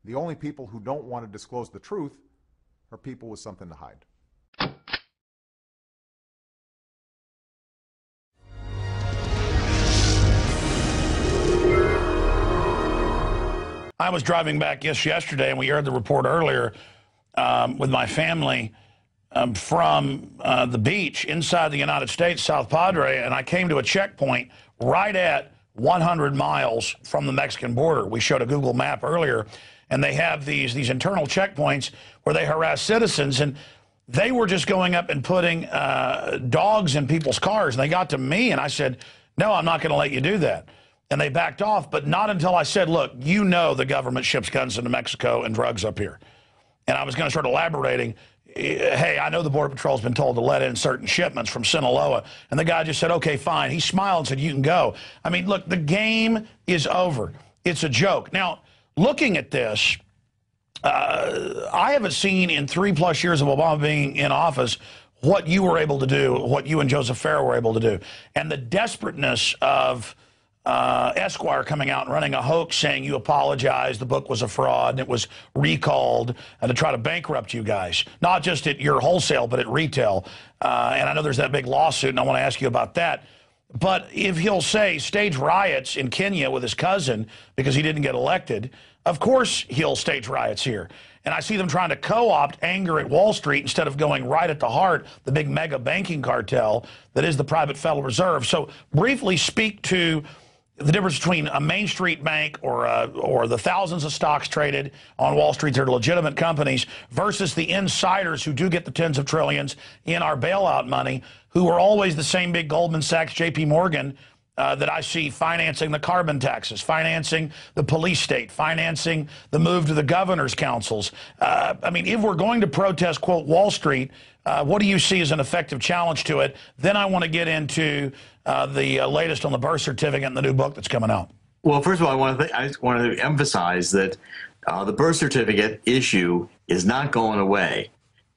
The only people who don't want to disclose the truth are people with something to hide. I was driving back yesterday, and we heard the report earlier with my family from the beach inside the United States, South Padre, and I came to a checkpoint right at 100 miles from the Mexican border. We showed a Google map earlier, and they have these internal checkpoints where they harass citizens, and they were just going up and putting dogs in people's cars, and they got to me, and I said, no, I'm not going to let you do that. And they backed off, but not until I said, look, you know the government ships guns into Mexico and drugs up here. And I was going to start elaborating, hey, I know the Border Patrol's been told to let in certain shipments from Sinaloa. And the guy just said, okay, fine. He smiled and said, you can go. I mean, look, the game is over. It's a joke. Now, looking at this, I haven't seen in 3+ years of Obama being in office what you were able to do, what you and Joseph Farah were able to do. And the desperateness of Esquire coming out and running a hoax saying you apologized, the book was a fraud, and it was recalled to try to bankrupt you guys, not just at your wholesale, but at retail. And I know there's that big lawsuit, and I want to ask you about that. But if he'll say stage riots in Kenya with his cousin because he didn't get elected, of course he'll stage riots here. And I see them trying to co-opt anger at Wall Street instead of going right at the heart, the big mega banking cartel that is the private Federal Reserve. So briefly speak to the difference between a Main Street bank or the thousands of stocks traded on Wall Street that are legitimate companies versus the insiders who do get the tens of trillions in our bailout money, who are always the same big Goldman Sachs, JP Morgan, that I see financing the carbon taxes, financing the police state, financing the move to the governor's councils. I mean, if we're going to protest, quote, Wall Street, what do you see as an effective challenge to it? Then I want to get into the latest on the birth certificate and the new book that's coming out. Well, first of all, I just want to emphasize that the birth certificate issue is not going away.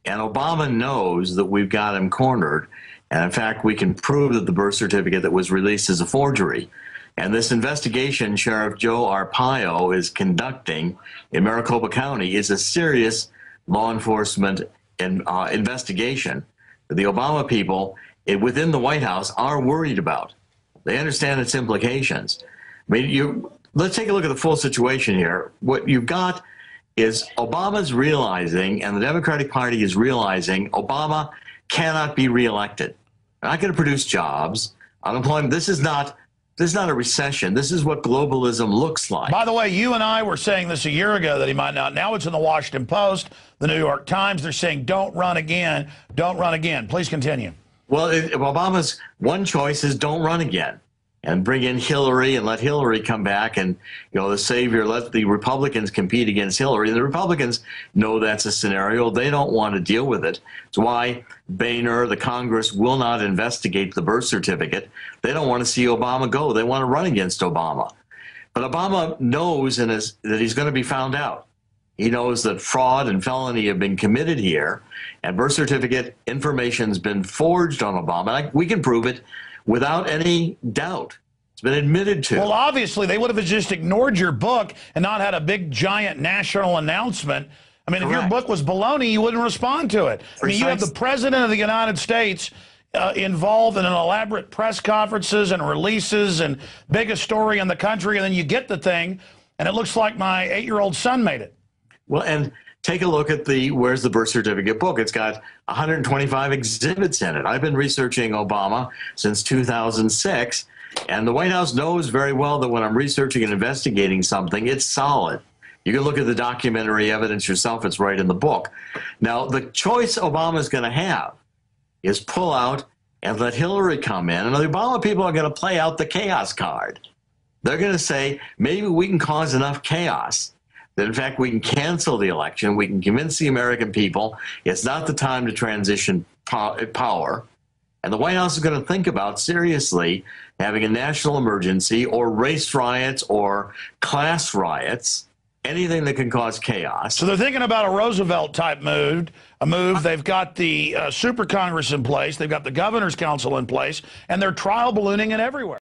And Obama knows that we've got him cornered. And in fact, we can prove that the birth certificate that was released is a forgery. And this investigation Sheriff Joe Arpaio is conducting in Maricopa County is a serious law enforcement investigation that the Obama people within the White House are worried about. They understand its implications. I mean, let's take a look at the full situation here. What you've got is Obama's realizing, and the Democratic Party is realizing, Obama cannot be reelected. They're not going to produce jobs. Unemployment. This is not a recession. This is what globalism looks like. By the way, you and I were saying this a year ago that he might not. Now it's in the Washington Post, the New York Times. They're saying, don't run again. Don't run again. Please continue. Well, Obama's one choice is don't run again and bring in Hillary and let Hillary come back and, the savior, let the Republicans compete against Hillary. And the Republicans know that's a scenario. They don't want to deal with it. It's why Boehner, the Congress, will not investigate the birth certificate. They don't want to see Obama go. They want to run against Obama. But Obama knows that he's going to be found out. He knows that fraud and felony have been committed here, and birth certificate information's been forged on Obama. We can prove it without any doubt. It's been admitted to. Well, obviously, they would have just ignored your book and not had a big, giant national announcement. I mean, Correct. If your book was baloney, you wouldn't respond to it. I mean, you have the President of the United States involved in an elaborate press conferences and releases and biggest story in the country, and then you get the thing, and it looks like my 8-year-old son made it. Well, and take a look at where's the birth certificate book. It's got 125 exhibits in it. I've been researching Obama since 2006, and the White House knows very well that when I'm researching and investigating something, it's solid. You can look at the documentary evidence yourself. It's right in the book. Now, the choice Obama's going to have is pull out and let Hillary come in, and the Obama people are going to play out the chaos card. They're going to say, maybe we can cause enough chaos that, in fact, we can cancel the election. We can convince the American people it's not the time to transition power. And the White House is going to think about seriously having a national emergency or race riots or class riots, anything that can cause chaos. So they're thinking about a Roosevelt-type move. They've got the super Congress in place. They've got the governor's council in place. And they're trial ballooning it everywhere.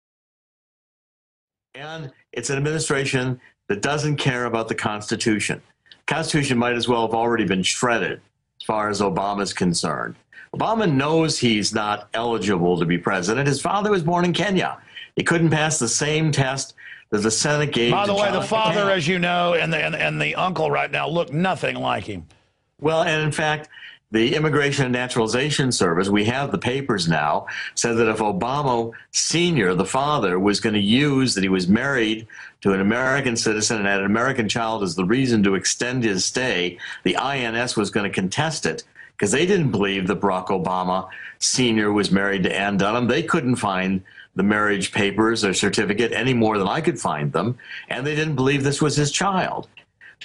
And it's an administration that doesn't care about the Constitution. The Constitution might as well have already been shredded as far as Obama's concerned. Obama knows he's not eligible to be president. His father was born in Kenya. He couldn't pass the same test that the Senate gave. By the way, John the father, McCain. as you know, and the uncle right now look nothing like him. Well, and in fact, the Immigration and Naturalization Service, we have the papers now, said that if Obama Sr., the father, was going to use that he was married to an American citizen and had an American child as the reason to extend his stay, the INS was going to contest it because they didn't believe that Barack Obama Sr. was married to Ann Dunham. They couldn't find the marriage papers or certificate any more than I could find them, and they didn't believe this was his child.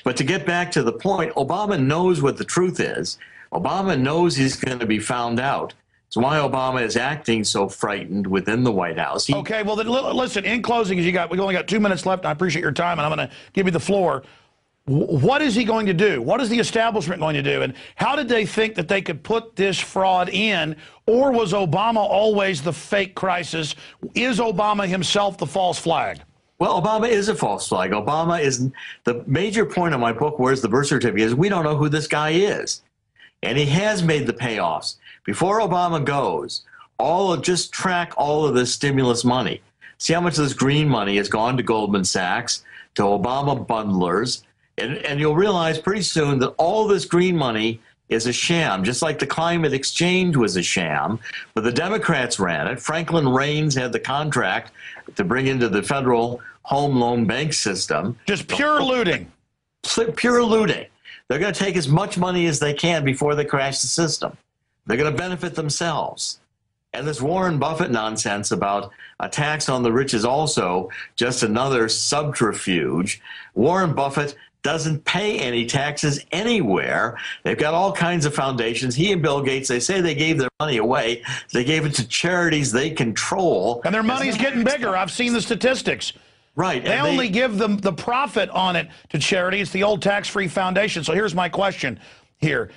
But to get back to the point, Obama knows what the truth is. Obama knows he's going to be found out. It's why Obama is acting so frightened within the White House. Okay, well, then, listen, in closing, we've only got 2 minutes left, and I appreciate your time, and I'm going to give you the floor. What is he going to do? What is the establishment going to do? And how did they think that they could put this fraud in? Or was Obama always the fake crisis? Is Obama himself the false flag? Well, Obama is a false flag. Obama is the major point of my book, Where's the Birth Certificate, is we don't know who this guy is. And he has made the payoffs. Before Obama goes, just track all of this stimulus money. See how much of this green money has gone to Goldman Sachs, to Obama bundlers, and you'll realize pretty soon that all this green money is a sham, just like the climate exchange was a sham. But the Democrats ran it. Franklin Raines had the contract to bring into the federal home loan bank system. Just pure looting. Pure looting. They're going to take as much money as they can before they crash the system. They're going to benefit themselves. And this Warren Buffett nonsense about a tax on the rich is also just another subterfuge. Warren Buffett doesn't pay any taxes anywhere. They've got all kinds of foundations. He and Bill Gates, they say they gave their money away. They gave it to charities they control. And their money's getting bigger. I've seen the statistics. Right. They only give them the profit on it to charity. It's the old tax-free foundation. So here's my question here.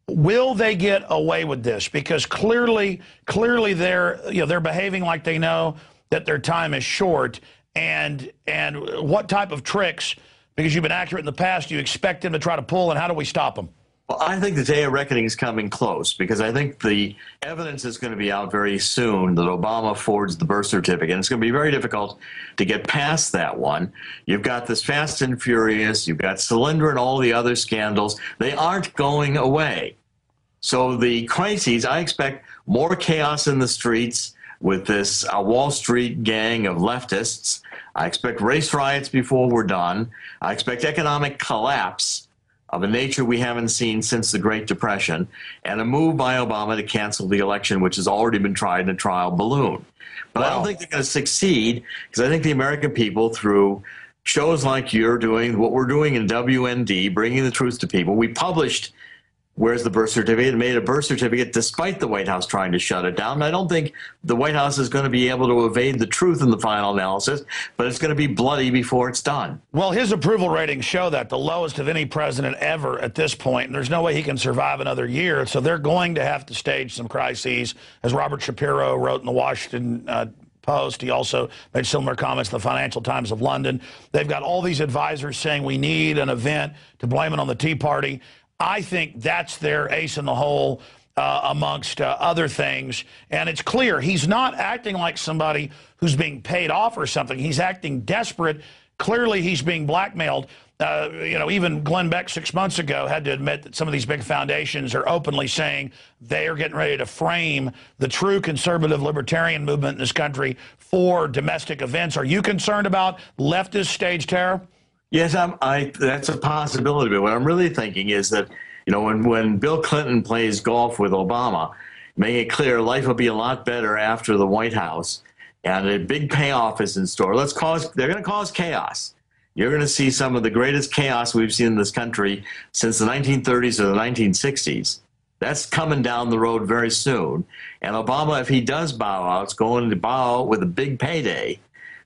Will they get away with this? Because clearly they're behaving like they know that their time is short. And what type of tricks, because you've been accurate in the past, do you expect them to try to pull, and how do we stop them? Well, I think the day of reckoning is coming close, because I think the evidence is going to be out very soon that Obama forged the birth certificate. And it's going to be very difficult to get past that one. You've got this Fast and Furious, you've got Cylinder and all the other scandals. They aren't going away. So the crises, I expect more chaos in the streets with this Wall Street gang of leftists. I expect race riots before we're done. I expect economic collapse of a nature we haven't seen since the Great Depression, and a move by Obama to cancel the election, which has already been tried in a trial balloon. But I don't think they're going to succeed, because I think the American people, through shows like you're doing, what we're doing in WND, bringing the truth to people, we published Where's the Birth Certificate? It made a birth certificate despite the White House trying to shut it down. And I don't think the White House is going to be able to evade the truth in the final analysis, but it's going to be bloody before it's done. Well, his approval ratings show that, the lowest of any president ever at this point. And there's no way he can survive another year. So they're going to have to stage some crises, as Robert Shapiro wrote in the Washington Post. He also made similar comments in the Financial Times of London. They've got all these advisors saying we need an event to blame it on the Tea Party. I think that's their ace in the hole amongst other things. And it's clear he's not acting like somebody who's being paid off or something. He's acting desperate. Clearly, he's being blackmailed. Even Glenn Beck 6 months ago had to admit that some of these big foundations are openly saying they are getting ready to frame the true conservative libertarian movement in this country for domestic events. Are you concerned about leftist stage terror? Yes, that's a possibility. But what I'm really thinking is that, when Bill Clinton plays golf with Obama, making it clear life will be a lot better after the White House, and a big payoff is in store. They're going to cause chaos. You're going to see some of the greatest chaos we've seen in this country since the 1930s or the 1960s. That's coming down the road very soon. And Obama, if he does bow out, is going to bow out with a big payday.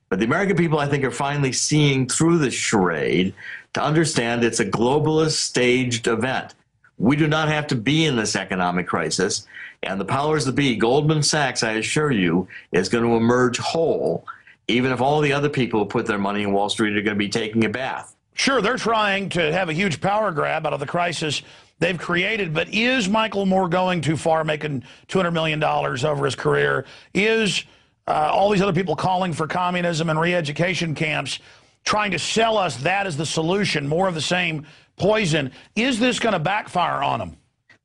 But the American people, I think, are finally seeing through this charade to understand it's a globalist staged event. We do not have to be in this economic crisis. And the powers that be, Goldman Sachs, I assure you, is going to emerge whole. even if all the other people who put their money in Wall Street are going to be taking a bath. Sure, they're trying to have a huge power grab out of the crisis they've created, but is Michael Moore going too far, making $200 million over his career? Is all these other people calling for communism and re-education camps trying to sell us that as the solution, more of the same poison? Is this going to backfire on them?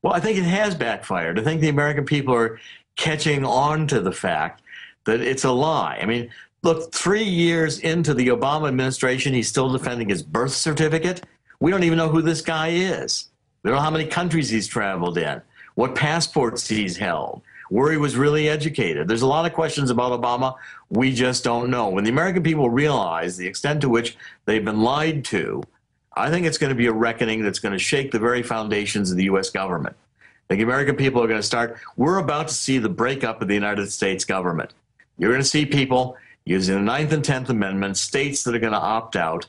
Well, I think it has backfired. I think the American people are catching on to the fact that it's a lie. I mean, look, 3 years into the Obama administration, he's still defending his birth certificate. We don't even know who this guy is. We don't know how many countries he's traveled in, what passports he's held, where he was really educated. There's a lot of questions about Obama we just don't know. When the American people realize the extent to which they've been lied to, I think it's going to be a reckoning that's going to shake the very foundations of the U.S. government. I think the American people are going to start, we're about to see the breakup of the United States government. You're going to see people using the 9th and 10th Amendments, states that are going to opt out.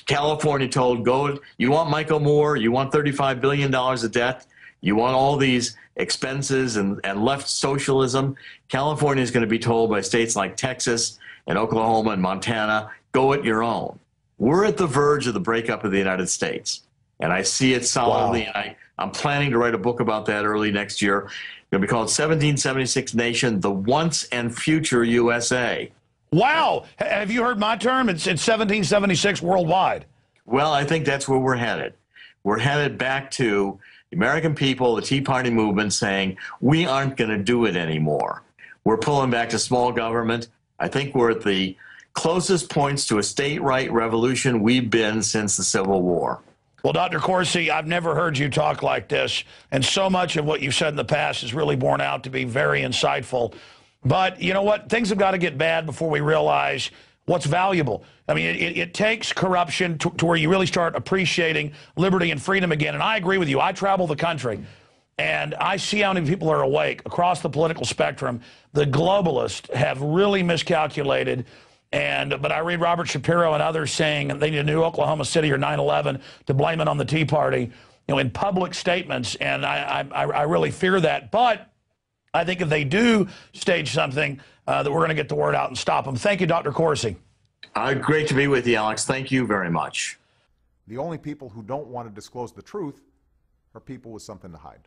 California told, go, you want Michael Moore, you want $35 billion of debt, you want all these expenses and left socialism. California is going to be told by states like Texas and Oklahoma and Montana, go it your own. We're at the verge of the breakup of the United States, and I see it solidly. Wow. And I'm planning to write a book about that early next year. It's going to be called 1776 Nation, the Once and Future USA. Wow. Have you heard my term? It's 1776 worldwide. Well, I think that's where we're headed. We're headed back to the American people, the Tea Party movement saying, we aren't going to do it anymore. We're pulling back to small government. I think we're at the closest points to a state right revolution we've been since the Civil War. Well, Dr. Corsi, I've never heard you talk like this, and so much of what you've said in the past is really borne out to be very insightful. But you know what? Things have got to get bad before we realize what's valuable. I mean, it takes corruption to where you really start appreciating liberty and freedom again. And I agree with you. I travel the country, and I see how many people are awake across the political spectrum. The globalists have really miscalculated. But I read Robert Shapiro and others saying they need a new Oklahoma City or 9/11 to blame it on the Tea Party, in public statements. And I really fear that. But I think if they do stage something, that we're going to get the word out and stop them. Thank you, Dr. Corsi. Great to be with you, Alex. Thank you very much. The only people who don't want to disclose the truth are people with something to hide.